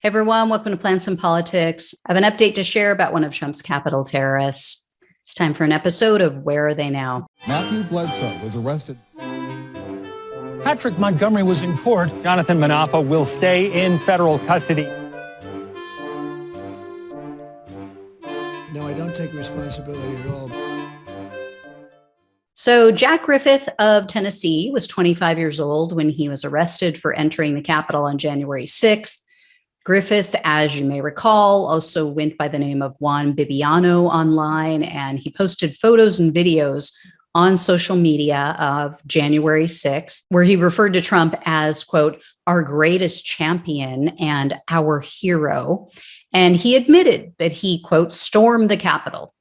Hey everyone, welcome to Plants and Politics. I have an update to share about one of Trump's Capitol terrorists. It's time for an episode of Where Are They Now? Matthew Bledsoe was arrested. Patrick Montgomery was in court. Jonathan Manapa will stay in federal custody. No, I don't take responsibility at all. So Jack Griffith of Tennessee was 25 years old when he was arrested for entering the Capitol on January 6th. Griffith, as you may recall, also went by the name of Juan Bibiano online, and he posted photos and videos on social media of January 6th, where he referred to Trump as, quote, our greatest champion and our hero. And he admitted that he, quote, stormed the Capitol.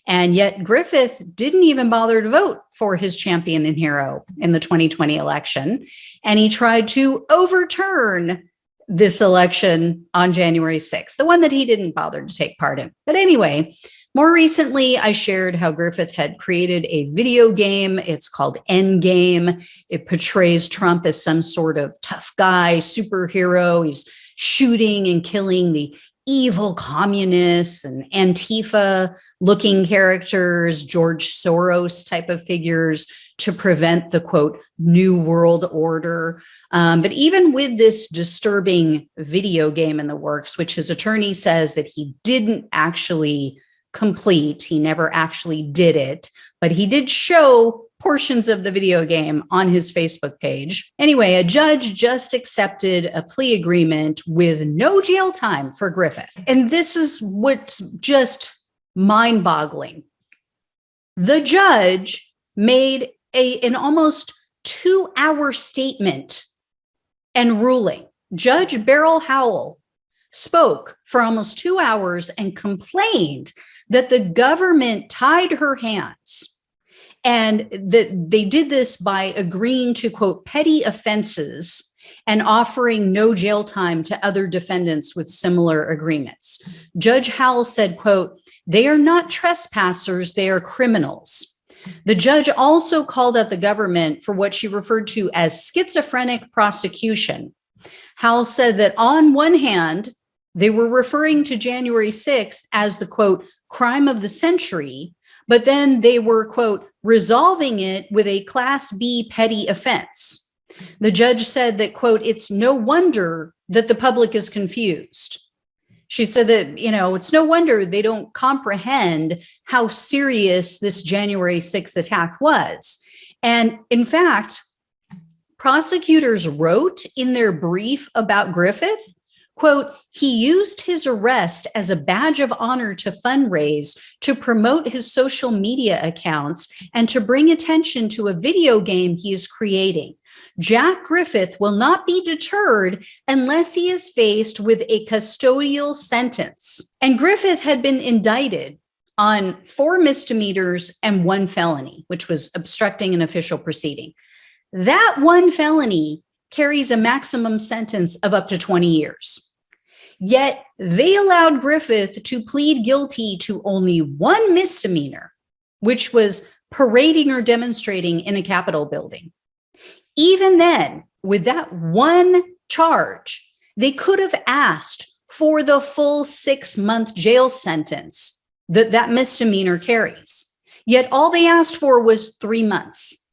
And yet Griffith didn't even bother to vote for his champion and hero in the 2020 election. And he tried to overturn this election on January 6th, the one that he didn't bother to take part in. But anyway, more recently, I shared how Griffith had created a video game. It's called Endgame. It portrays Trump as some sort of tough guy, superhero. He's shooting and killing the evil communists and Antifa-looking characters, George Soros type of figures to prevent the, quote, New World Order. But even with this disturbing video game in the works, which his attorney says that he didn't actually complete, he never actually did it, but he did show portions of the video game on his Facebook page. Anyway, a judge just accepted a plea agreement with no jail time for Griffith. And this is what's just mind-boggling. The judge made an almost 2-hour statement and ruling. Judge Beryl Howell spoke for almost 2 hours and complained that the government tied her hands, and that they did this by agreeing to, quote, petty offenses and offering no jail time to other defendants with similar agreements. Judge Howell said, quote, they are not trespassers, they are criminals. The judge also called out the government for what she referred to as schizophrenic prosecution. Howell said that on one hand, they were referring to January 6th as the, quote, crime of the century, but then they were, quote, resolving it with a Class B petty offense. The judge said that, quote, it's no wonder that the public is confused. She said that, it's no wonder they don't comprehend how serious this January 6th attack was. And in fact, prosecutors wrote in their brief about Griffith, quote, he used his arrest as a badge of honor to fundraise, to promote his social media accounts, and to bring attention to a video game he is creating. Jack Griffith will not be deterred unless he is faced with a custodial sentence. And Griffith had been indicted on 4 misdemeanors and 1 felony, which was obstructing an official proceeding. That 1 felony carries a maximum sentence of up to 20 years. Yet they allowed Griffith to plead guilty to only 1 misdemeanor, which was parading or demonstrating in a Capitol building. Even then, with that 1 charge, they could have asked for the full 6-month jail sentence that misdemeanor carries. Yet all they asked for was 3 months,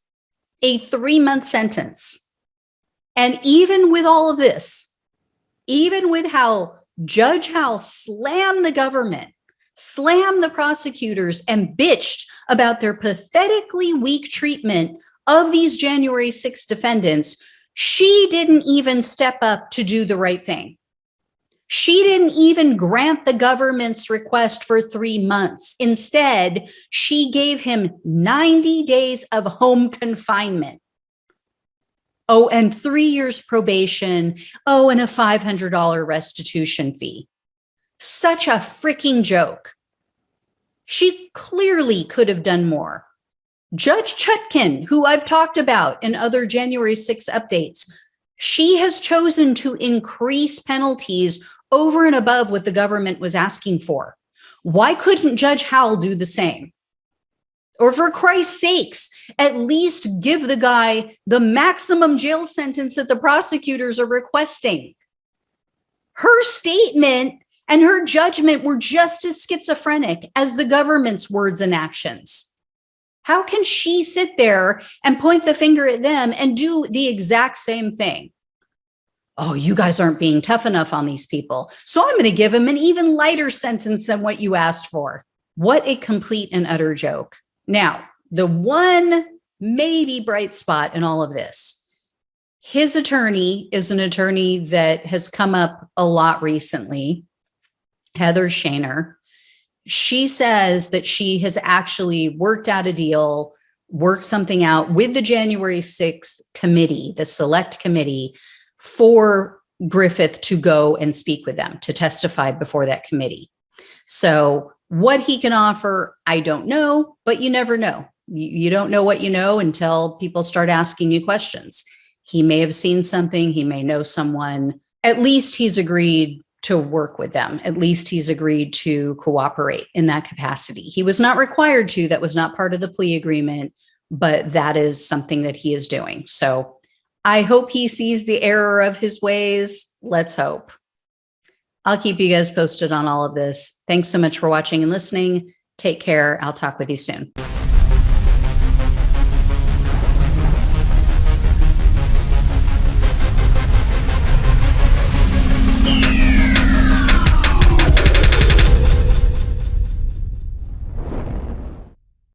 a 3-month sentence. And even with all of this, even with how Judge Howell slammed the government, slammed the prosecutors, and bitched about their pathetically weak treatment of these January 6th defendants, she didn't even step up to do the right thing. She didn't even grant the government's request for 3 months. Instead, she gave him 90 days of home confinement. Oh, and 3 years probation. Oh, and a $500 restitution fee. Such a freaking joke. She clearly could have done more. Judge Chutkan, who I've talked about in other January 6 updates, she has chosen to increase penalties over and above what the government was asking for. Why couldn't Judge Howell do the same? Or for Christ's sakes, at least give the guy the maximum jail sentence that the prosecutors are requesting. Her statement and her judgment were just as schizophrenic as the government's words and actions. How can she sit there and point the finger at them and do the exact same thing? Oh, you guys aren't being tough enough on these people, so I'm going to give them an even lighter sentence than what you asked for. What a complete and utter joke. Now, the one maybe bright spot in all of this, his attorney is an attorney that has come up a lot recently, Heather Shaner. She says that she has actually worked out a deal, worked something out with the January 6th committee, the select committee, for Griffith to go and speak with them, to testify before that committee. So what he can offer, I don't know, but you never know. You don't know what you know until people start asking you questions. He may have seen something. He may know someone. At least he's agreed to work with them. At least he's agreed to cooperate in that capacity. He was not required to. That was not part of the plea agreement, but that is something that he is doing. So I hope he sees the error of his ways. Let's hope. I'll keep you guys posted on all of this. Thanks so much for watching and listening. Take care. I'll talk with you soon.